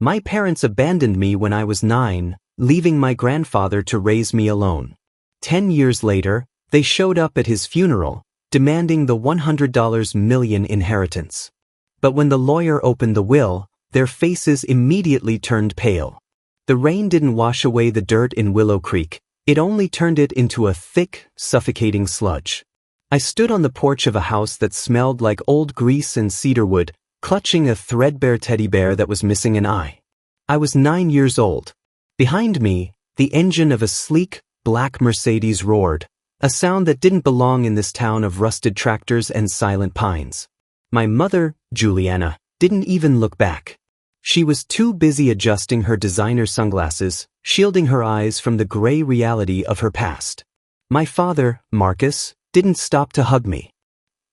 My parents abandoned me when I was 9, leaving my grandfather to raise me alone. 10 years later, they showed up at his funeral, demanding the $100 million inheritance. But when the lawyer opened the will, their faces immediately turned pale. The rain didn't wash away the dirt in Willow Creek, it only turned it into a thick, suffocating sludge. I stood on the porch of a house that smelled like old grease and cedarwood, clutching a threadbare teddy bear that was missing an eye. I was 9 years old. Behind me, the engine of a sleek, black Mercedes roared, a sound that didn't belong in this town of rusted tractors and silent pines. My mother, Juliana, didn't even look back. She was too busy adjusting her designer sunglasses, shielding her eyes from the gray reality of her past. My father, Marcus, didn't stop to hug me.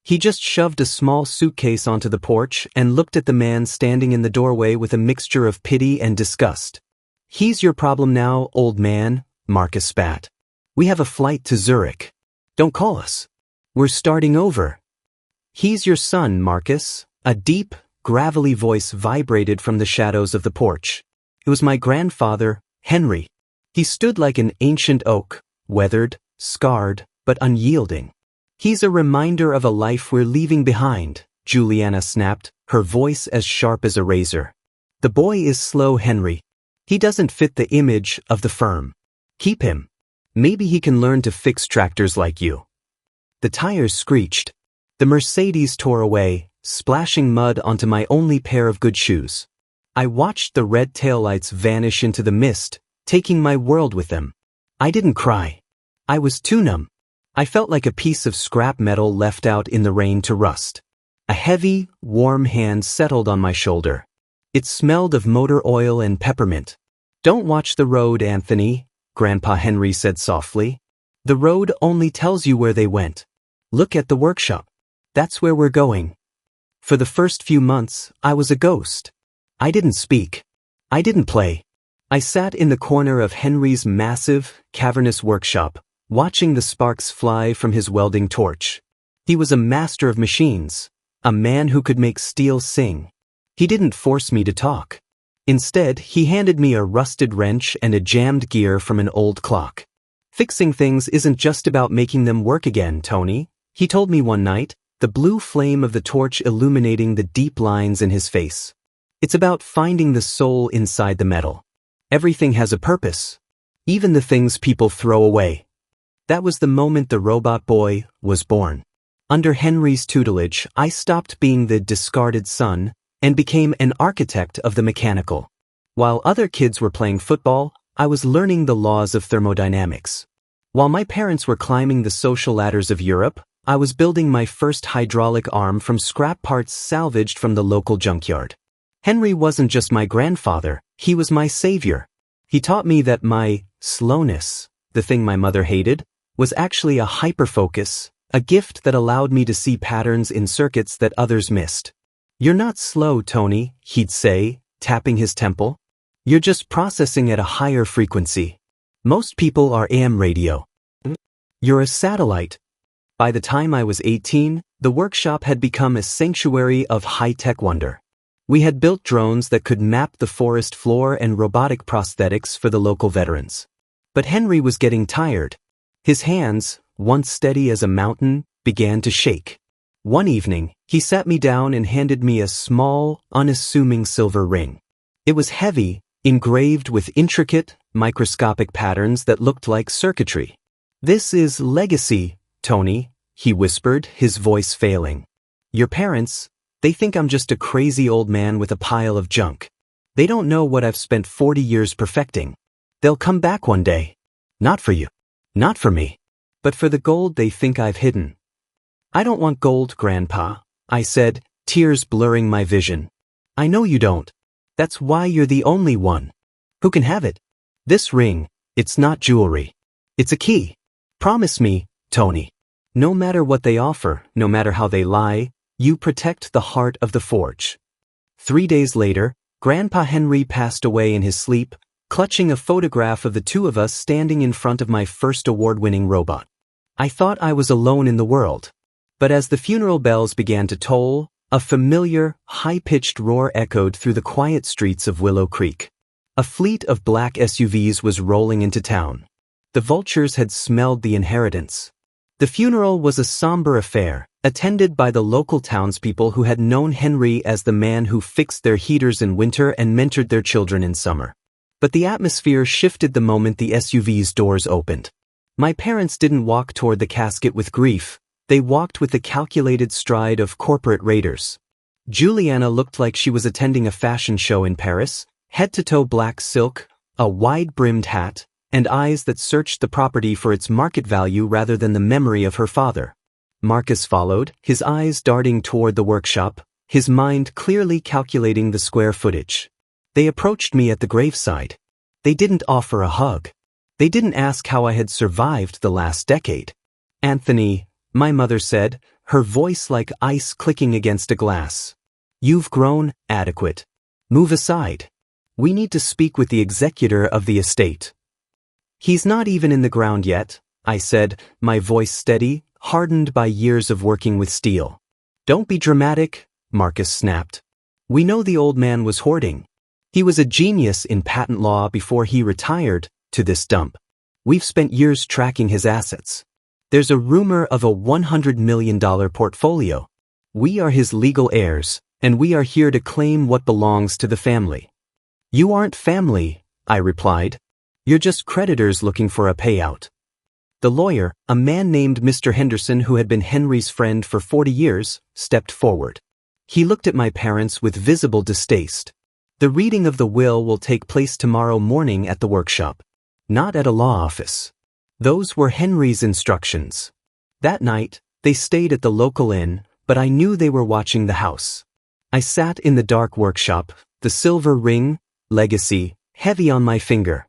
He just shoved a small suitcase onto the porch and looked at the man standing in the doorway with a mixture of pity and disgust. "He's your problem now, old man," Marcus spat. "We have a flight to Zurich. Don't call us. We're starting over." "He's your son, Marcus." A deep, gravelly voice vibrated from the shadows of the porch. It was my grandfather, Henry. He stood like an ancient oak, weathered, scarred, but unyielding. "He's a reminder of a life we're leaving behind," Juliana snapped, her voice as sharp as a razor. "The boy is slow, Henry. He doesn't fit the image of the firm. Keep him. Maybe he can learn to fix tractors like you." The tires screeched. The Mercedes tore away, splashing mud onto my only pair of good shoes. I watched the red taillights vanish into the mist, taking my world with them. I didn't cry. I was too numb. I felt like a piece of scrap metal left out in the rain to rust. A heavy, warm hand settled on my shoulder. It smelled of motor oil and peppermint. "Don't watch the road, Anthony," Grandpa Henry said softly. "The road only tells you where they went. Look at the workshop. That's where we're going." For the first few months, I was a ghost. I didn't speak. I didn't play. I sat in the corner of Henry's massive, cavernous workshop, watching the sparks fly from his welding torch. He was a master of machines, a man who could make steel sing. He didn't force me to talk. Instead, he handed me a rusted wrench and a jammed gear from an old clock. "Fixing things isn't just about making them work again, Tony," he told me one night, the blue flame of the torch illuminating the deep lines in his face. "It's about finding the soul inside the metal. Everything has a purpose, even the things people throw away." That was the moment the robot boy was born. Under Henry's tutelage, I stopped being the discarded son and became an architect of the mechanical. While other kids were playing football, I was learning the laws of thermodynamics. While my parents were climbing the social ladders of Europe, I was building my first hydraulic arm from scrap parts salvaged from the local junkyard. Henry wasn't just my grandfather, he was my savior. He taught me that my slowness, the thing my mother hated, was actually a hyperfocus, a gift that allowed me to see patterns in circuits that others missed. "You're not slow, Tony," he'd say, tapping his temple. "You're just processing at a higher frequency. Most people are AM radio. You're a satellite." By the time I was 18, the workshop had become a sanctuary of high-tech wonder. We had built drones that could map the forest floor and robotic prosthetics for the local veterans. But Henry was getting tired. His hands, once steady as a mountain, began to shake. One evening, he sat me down and handed me a small, unassuming silver ring. It was heavy, engraved with intricate, microscopic patterns that looked like circuitry. "This is legacy, Tony," he whispered, his voice failing. "Your parents, they think I'm just a crazy old man with a pile of junk. They don't know what I've spent 40 years perfecting. They'll come back one day. Not for you. Not for me. But for the gold they think I've hidden." "I don't want gold, Grandpa," I said, tears blurring my vision. "I know you don't. That's why you're the only one who can have it. This ring, it's not jewelry. It's a key. Promise me, Tony. No matter what they offer, no matter how they lie, you protect the heart of the forge." 3 days later, Grandpa Henry passed away in his sleep, clutching a photograph of the two of us standing in front of my first award-winning robot. I thought I was alone in the world. But as the funeral bells began to toll, A familiar, high-pitched roar echoed through the quiet streets of Willow Creek. A fleet of black SUVs was rolling into town. The vultures had smelled the inheritance. The funeral was a somber affair, attended by the local townspeople who had known Henry as the man who fixed their heaters in winter and mentored their children in summer. But the atmosphere shifted the moment the SUV's doors opened. My parents didn't walk toward the casket with grief. They walked with the calculated stride of corporate raiders. Juliana looked like she was attending a fashion show in Paris, head-to-toe black silk, a wide-brimmed hat, and eyes that searched the property for its market value rather than the memory of her father. Marcus followed, his eyes darting toward the workshop, his mind clearly calculating the square footage. They approached me at the graveside. They didn't offer a hug. They didn't ask how I had survived the last decade. "Anthony," my mother said, her voice like ice clicking against a glass. "You've grown adequate. Move aside. We need to speak with the executor of the estate." "He's not even in the ground yet," I said, my voice steady, hardened by years of working with steel. "Don't be dramatic," Marcus snapped. "We know the old man was hoarding. He was a genius in patent law before he retired to this dump. We've spent years tracking his assets. There's a rumor of a $100 million portfolio. We are his legal heirs, and we are here to claim what belongs to the family." "You aren't family," I replied. "You're just creditors looking for a payout." The lawyer, a man named Mr. Henderson who had been Henry's friend for 40 years, stepped forward. He looked at my parents with visible distaste. "The reading of the will will take place tomorrow morning at the workshop, not at a law office." Those were Henry's instructions. That night, they stayed at the local inn, but I knew they were watching the house. I sat in the dark workshop, the silver ring, legacy, heavy on my finger.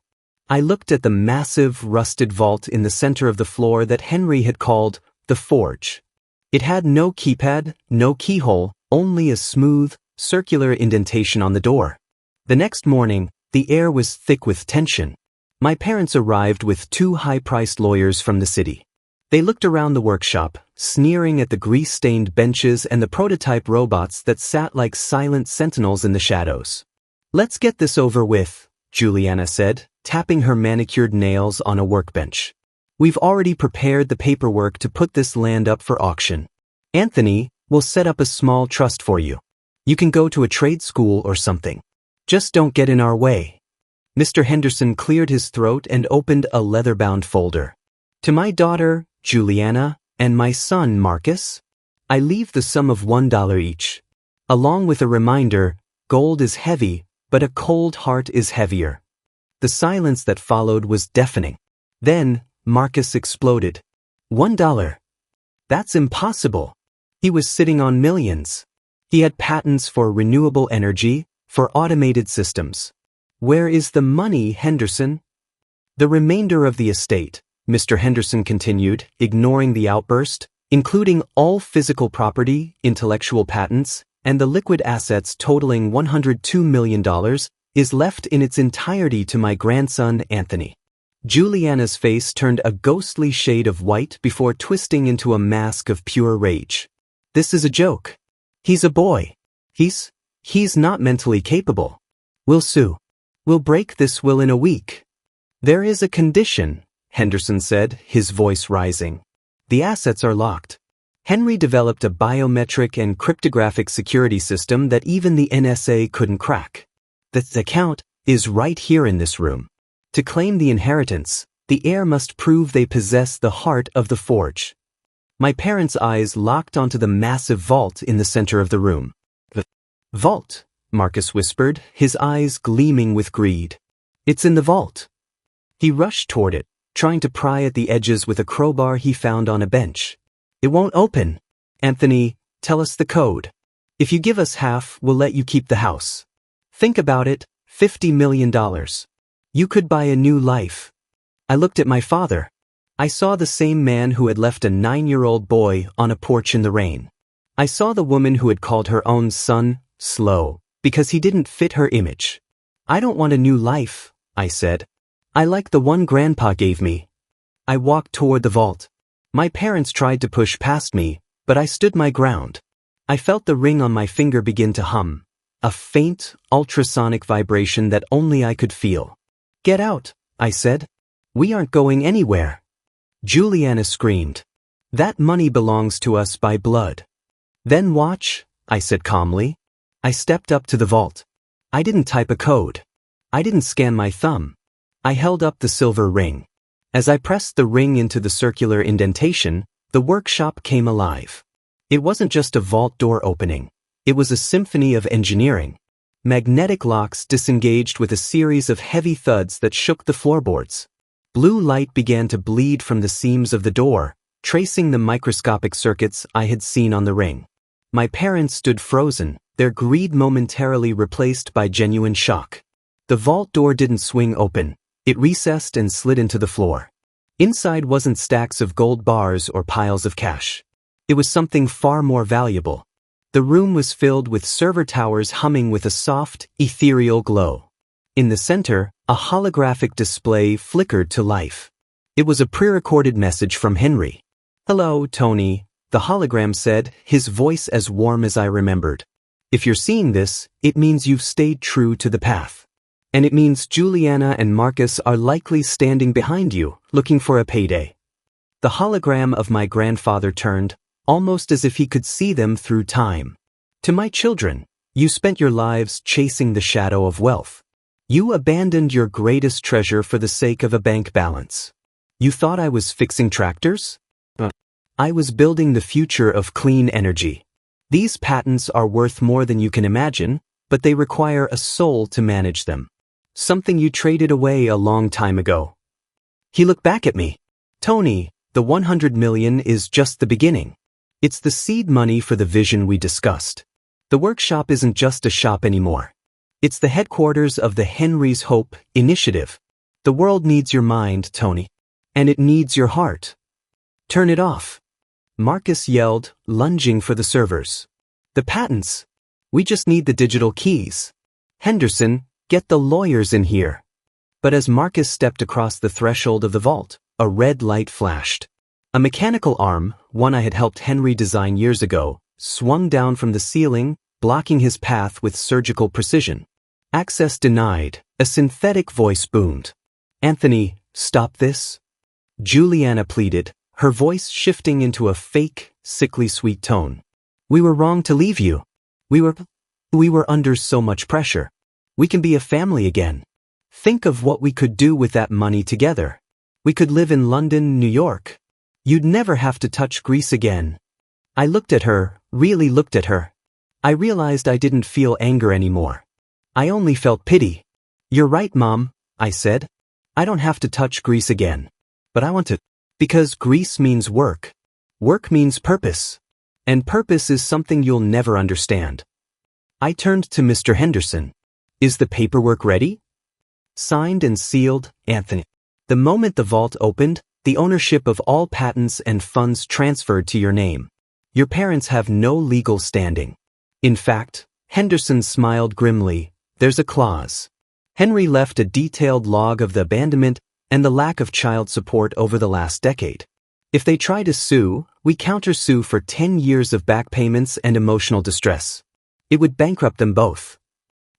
I looked at the massive, rusted vault in the center of the floor that Henry had called the Forge. It had no keypad, no keyhole, only a smooth, circular indentation on the door. The next morning, the air was thick with tension. My parents arrived with 2 high-priced lawyers from the city. They looked around the workshop, sneering at the grease-stained benches and the prototype robots that sat like silent sentinels in the shadows. "Let's get this over with," Juliana said, tapping her manicured nails on a workbench. "We've already prepared the paperwork to put this land up for auction. Anthony, we'll set up a small trust for you. You can go to a trade school or something. Just don't get in our way." Mr. Henderson cleared his throat and opened a leather-bound folder. "To my daughter, Juliana, and my son, Marcus, I leave the sum of $1 each. Along with a reminder, gold is heavy, but a cold heart is heavier." The silence that followed was deafening. Then, Marcus exploded. $1? That's impossible. He was sitting on millions. He had patents for renewable energy, for automated systems. "Where is the money, Henderson?" "The remainder of the estate," Mr. Henderson continued, ignoring the outburst, "including all physical property, intellectual patents, and the liquid assets totaling $102 million, is left in its entirety to my grandson, Anthony." Juliana's face turned a ghostly shade of white before twisting into a mask of pure rage. "This is a joke. He's a boy. He's not mentally capable. We'll sue. We'll break this will in a week." "There is a condition," Henderson said, his voice rising. "The assets are locked. Henry developed a biometric and cryptographic security system that even the NSA couldn't crack. The account is right here in this room. To claim the inheritance, the heir must prove they possess the heart of the Forge." My parents' eyes locked onto the massive vault in the center of the room. "The vault," Marcus whispered, his eyes gleaming with greed. "It's in the vault." He rushed toward it, trying to pry at the edges with a crowbar he found on a bench. "It won't open. Anthony, tell us the code. If you give us half, we'll let you keep the house. Think about it, $50 million. You could buy a new life." I looked at my father. I saw the same man who had left a 9-year-old boy on a porch in the rain. I saw the woman who had called her own son slow because he didn't fit her image. "I don't want a new life," I said. "I like the one Grandpa gave me." I walked toward the vault. My parents tried to push past me, but I stood my ground. I felt the ring on my finger begin to hum, a faint, ultrasonic vibration that only I could feel. "Get out," I said. "We aren't going anywhere." Juliana screamed. "That money belongs to us by blood." "Then watch," I said calmly. I stepped up to the vault. I didn't type a code. I didn't scan my thumb. I held up the silver ring. As I pressed the ring into the circular indentation, the workshop came alive. It wasn't just a vault door opening. It was a symphony of engineering. Magnetic locks disengaged with a series of heavy thuds that shook the floorboards. Blue light began to bleed from the seams of the door, tracing the microscopic circuits I had seen on the ring. My parents stood frozen, their greed momentarily replaced by genuine shock. The vault door didn't swing open. It recessed and slid into the floor. Inside wasn't stacks of gold bars or piles of cash. It was something far more valuable. The room was filled with server towers humming with a soft, ethereal glow. In the center, a holographic display flickered to life. It was a pre-recorded message from Henry. "Hello, Tony," the hologram said, his voice as warm as I remembered. "If you're seeing this, it means you've stayed true to the path. And it means Juliana and Marcus are likely standing behind you, looking for a payday." The hologram of my grandfather turned, almost as if he could see them through time. "To my children, you spent your lives chasing the shadow of wealth. You abandoned your greatest treasure for the sake of a bank balance. You thought I was fixing tractors? I was building the future of clean energy. These patents are worth more than you can imagine, but they require a soul to manage them. Something you traded away a long time ago." He looked back at me. "Tony, the 100 million is just the beginning. It's the seed money for the vision we discussed. The workshop isn't just a shop anymore. It's the headquarters of the Henry's Hope Initiative. The world needs your mind, Tony. And it needs your heart. Turn it off." Marcus yelled, lunging for the servers. "The patents. We just need the digital keys. Henderson, get the lawyers in here." But as Marcus stepped across the threshold of the vault, a red light flashed. A mechanical arm, one I had helped Henry design years ago, swung down from the ceiling, blocking his path with surgical precision. "Access denied," a synthetic voice boomed. "Anthony, stop this." Juliana pleaded, her voice shifting into a fake, sickly sweet tone. "We were wrong to leave you. We were under so much pressure. We can be a family again. Think of what we could do with that money together. We could live in London, New York. You'd never have to touch Greece again." I looked at her, really looked at her. I realized I didn't feel anger anymore. I only felt pity. "You're right, Mom," I said. "I don't have to touch Greece again. But I want to. Because Greece means work. Work means purpose. And purpose is something you'll never understand." I turned to Mr. Henderson. "Is the paperwork ready?" "Signed and sealed, Anthony." The moment the vault opened, the ownership of all patents and funds transferred to your name. Your parents have no legal standing. In fact, Henderson smiled grimly, "There's a clause." Henry left a detailed log of the abandonment and the lack of child support over the last decade. If they try to sue, we countersue for 10 years of back payments and emotional distress. It would bankrupt them both.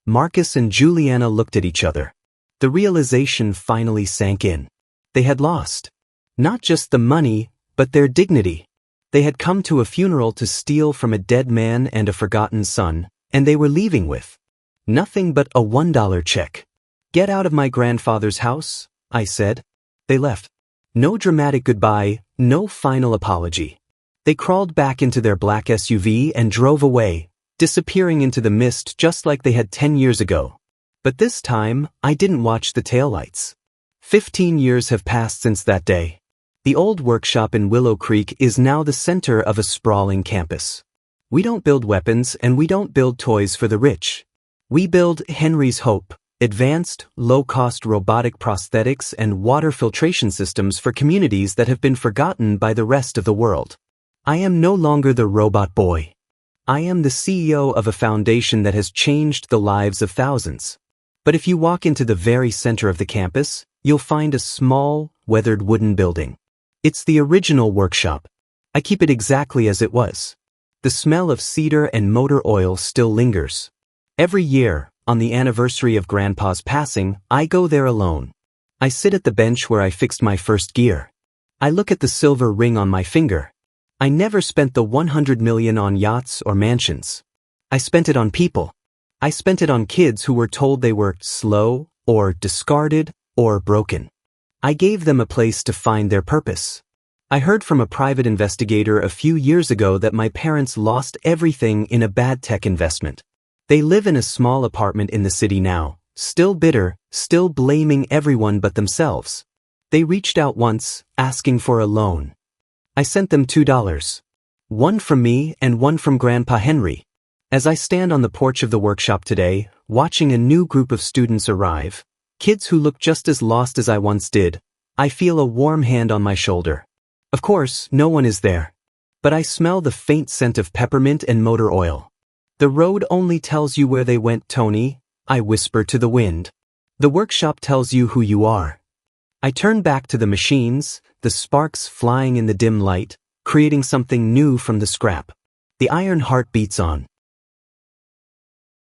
Marcus and Juliana looked at each other. The realization finally sank in. They had lost. Not just the money, but their dignity. They had come to a funeral to steal from a dead man and a forgotten son, and they were leaving with nothing but a $1 check. "Get out of my grandfather's house," I said. They left. No dramatic goodbye, no final apology. They crawled back into their black SUV and drove away, disappearing into the mist just like they had 10 years ago. But this time, I didn't watch the taillights. 15 years have passed since that day. The old workshop in Willow Creek is now the center of a sprawling campus. We don't build weapons and we don't build toys for the rich. We build Henry's Hope, advanced, low-cost robotic prosthetics and water filtration systems for communities that have been forgotten by the rest of the world. I am no longer the robot boy. I am the CEO of a foundation that has changed the lives of thousands. But if you walk into the very center of the campus, you'll find a small, weathered wooden building. It's the original workshop. I keep it exactly as it was. The smell of cedar and motor oil still lingers. Every year, on the anniversary of Grandpa's passing, I go there alone. I sit at the bench where I fixed my first gear. I look at the silver ring on my finger. I never spent the 100 million on yachts or mansions. I spent it on people. I spent it on kids who were told they were slow, or discarded, or broken. I gave them a place to find their purpose. I heard from a private investigator a few years ago that my parents lost everything in a bad tech investment. They live in a small apartment in the city now, still bitter, still blaming everyone but themselves. They reached out once, asking for a loan. I sent them $2. One from me and one from Grandpa Henry. As I stand on the porch of the workshop today, watching a new group of students arrive, kids who look just as lost as I once did, I feel a warm hand on my shoulder. Of course, no one is there. But I smell the faint scent of peppermint and motor oil. The road only tells you where they went, Tony, I whisper to the wind. The workshop tells you who you are. I turn back to the machines, the sparks flying in the dim light, creating something new from the scrap. The iron heart beats on.